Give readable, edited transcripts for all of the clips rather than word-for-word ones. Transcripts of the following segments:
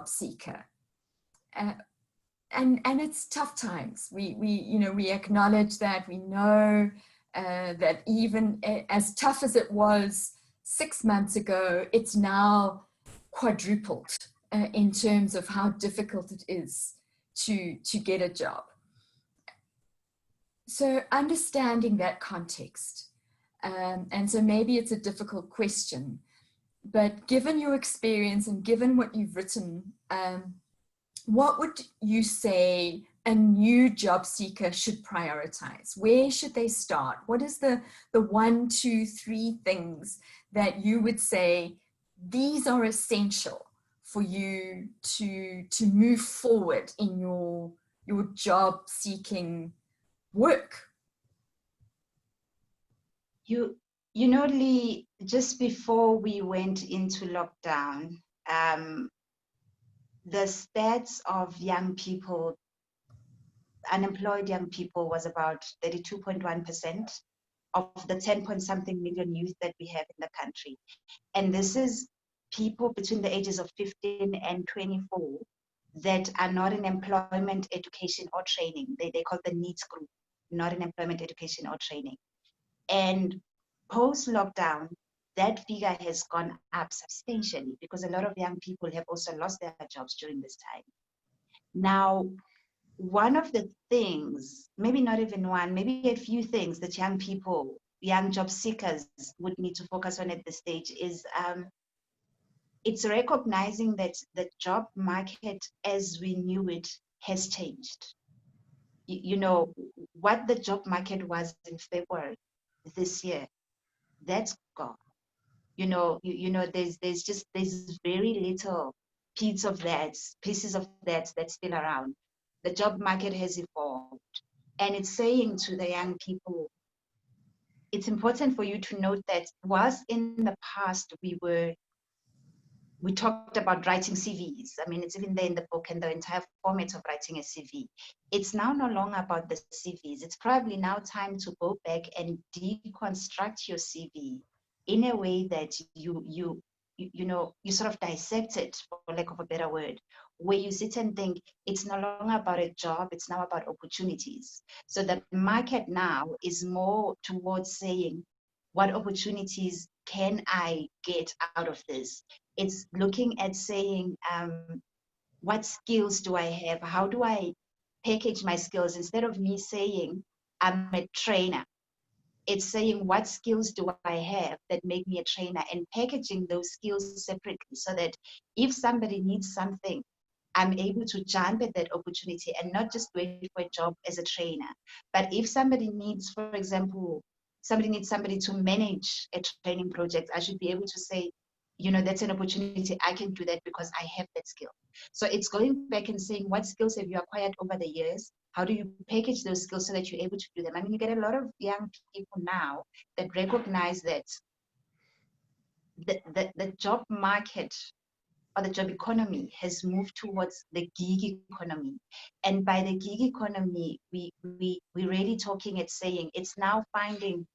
job seeker, and it's tough times. We acknowledge that. We know that even as tough as it was 6 months ago, it's now quadrupled in terms of how difficult it is to get a job. So understanding that context, and so maybe it's a difficult question, but given your experience and given what you've written, what would you say a new job seeker should prioritize? Where should they start? What is the 1, 2, 3 things that you would say these are essential for you to move forward in your job seeking work? You know, Lee, just before we went into lockdown, the stats of young people, unemployed young people, was about 32.1% of the 10-point-something million youth that we have in the country. And this is people between the ages of 15 and 24 that are not in employment, education, or training. They call the needs group, not in employment, education, or training. And post-lockdown, that figure has gone up substantially because a lot of young people have also lost their jobs during this time. Now, one of the things, maybe not even one, maybe a few things that young people, young job seekers would need to focus on at this stage is it's recognizing that the job market as we knew it has changed. You know, what the job market was in February this year, that's gone. You know, there's very little pieces of that that's still around. The job market has evolved, and it's saying to the young people, it's important for you to note that whilst in the past we talked about writing CVs. I mean, it's even there in the book and the entire format of writing a CV. It's now no longer about the CVs. It's probably now time to go back and deconstruct your CV in a way that you sort of dissect it, for lack of a better word, where you sit and think it's no longer about a job, it's now about opportunities. So the market now is more towards saying, what opportunities can I get out of this? It's looking at saying, what skills do I have? How do I package my skills? Instead of me saying, I'm a trainer, it's saying, what skills do I have that make me a trainer, and packaging those skills separately so that if somebody needs something, I'm able to jump at that opportunity and not just wait for a job as a trainer. But if somebody needs, for example, somebody to manage a training project, I should be able to say, you know, that's an opportunity. I can do that because I have that skill. So it's going back and saying, what skills have you acquired over the years? How do you package those skills so that you're able to do them? I mean, you get a lot of young people now that recognize that the job market or the job economy has moved towards the gig economy. And by the gig economy, we're really talking at saying it's now finding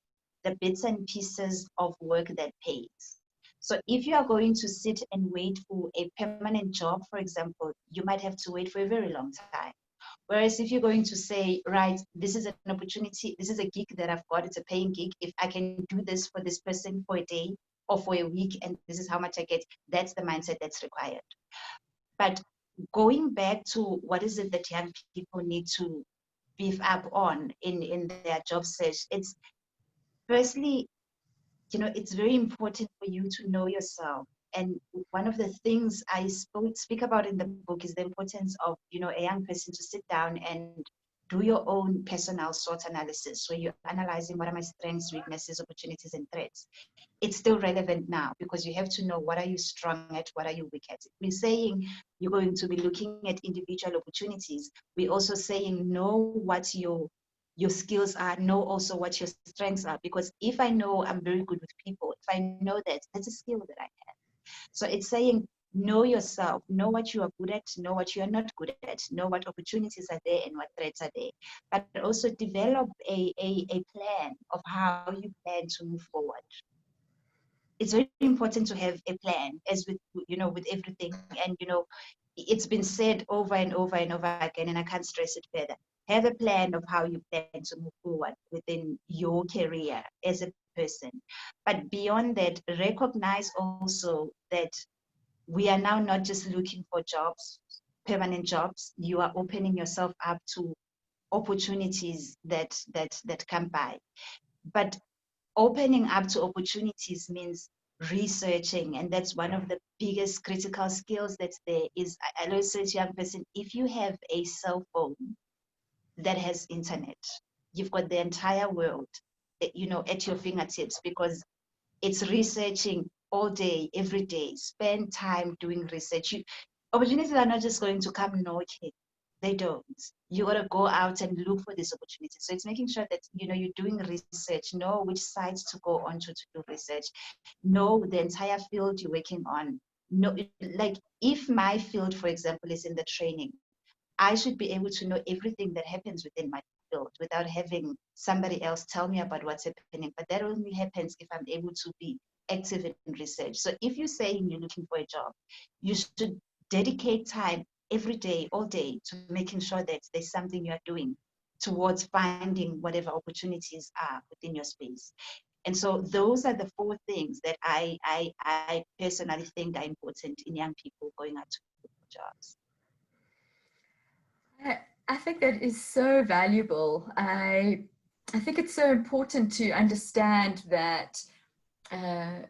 the bits and pieces of work that pays. So if you are going to sit and wait for a permanent job, for example, you might have to wait for a very long time. Whereas if you're going to say, right, this is an opportunity, this is a gig that I've got, it's a paying gig. If I can do this for this person for a day or for a week, and this is how much I get, that's the mindset that's required. But going back to what is it that young people need to beef up on in their job search, it's firstly, you know, it's very important for you to know yourself. And one of the things I speak about in the book is the importance of, you know, a young person to sit down and do your own personal SWOT analysis, where you're analyzing what are my strengths, weaknesses, opportunities, and threats. It's still relevant now because you have to know what are you strong at, what are you weak at. We're saying you're going to be looking at individual opportunities. We're also saying know what your skills are, know also what your strengths are, because if I know I'm very good with people, if I know that, that's a skill that I have. So it's saying know yourself, know what you are good at, know what you are not good at, know what opportunities are there and what threats are there, but also develop a plan of how you plan to move forward. It's very important to have a plan, as with, you know, with everything. And, you know, it's been said over and over and over again, and I can't stress it further. Have a plan of how you plan to move forward within your career as a person. But beyond that, recognize also that we are now not just looking for jobs, permanent jobs. You are opening yourself up to opportunities that come by. But opening up to opportunities means researching, and that's one of the biggest critical skills that's there. Is I always say to young person, if you have a cell phone that has internet, you've got the entire world, you know, at your fingertips, because it's researching all day, every day. Spend time doing research. Opportunities are not just going to come knocking. They don't. You got to go out and look for these opportunities. So it's making sure that, you know, you're doing research, know which sites to go on to do research, know the entire field you're working on. Know, like if my field, for example, is in the training, I should be able to know everything that happens within my field without having somebody else tell me about what's happening. But that only happens if I'm able to be active in research. So if you're saying you're looking for a job, you should dedicate time every day, all day, to making sure that there's something you're doing towards finding whatever opportunities are within your space. And so those are the 4 things that I personally think are important in young people going out to look for jobs. I think that is so valuable. I think it's so important to understand that, and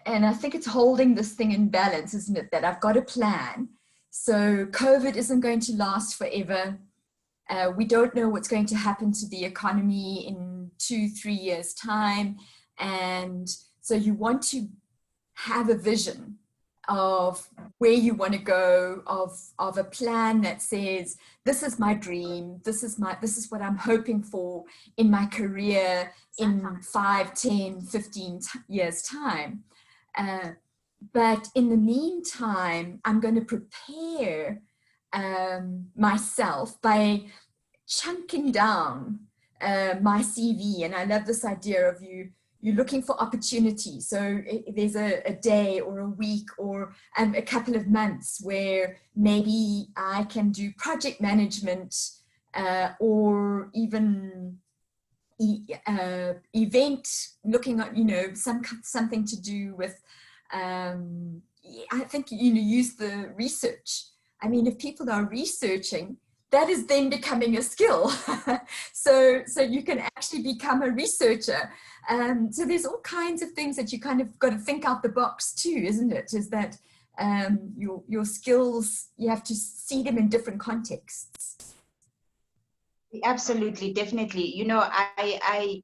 I think it's holding this thing in balance, isn't it? That I've got a plan. So COVID isn't going to last forever. We don't know what's going to happen to the economy in 2-3 years' time. And so you want to have a vision of where you want to go, of a plan that says, this is my dream, this is what I'm hoping for in my career in 5, 10, 15 years' time. But in the meantime, I'm going to prepare myself by chunking down my CV. And I love this idea of you're looking for opportunity. So there's a day or a week or a couple of months where maybe I can do project management or even event, looking at, you know, something to do with, I think, you know, use the research. I mean, if people are researching, that is then becoming a skill. so you can actually become a researcher. So there's all kinds of things that you kind of got to think out the box too, isn't it? Is that your skills, you have to see them in different contexts. Absolutely, definitely. You know, I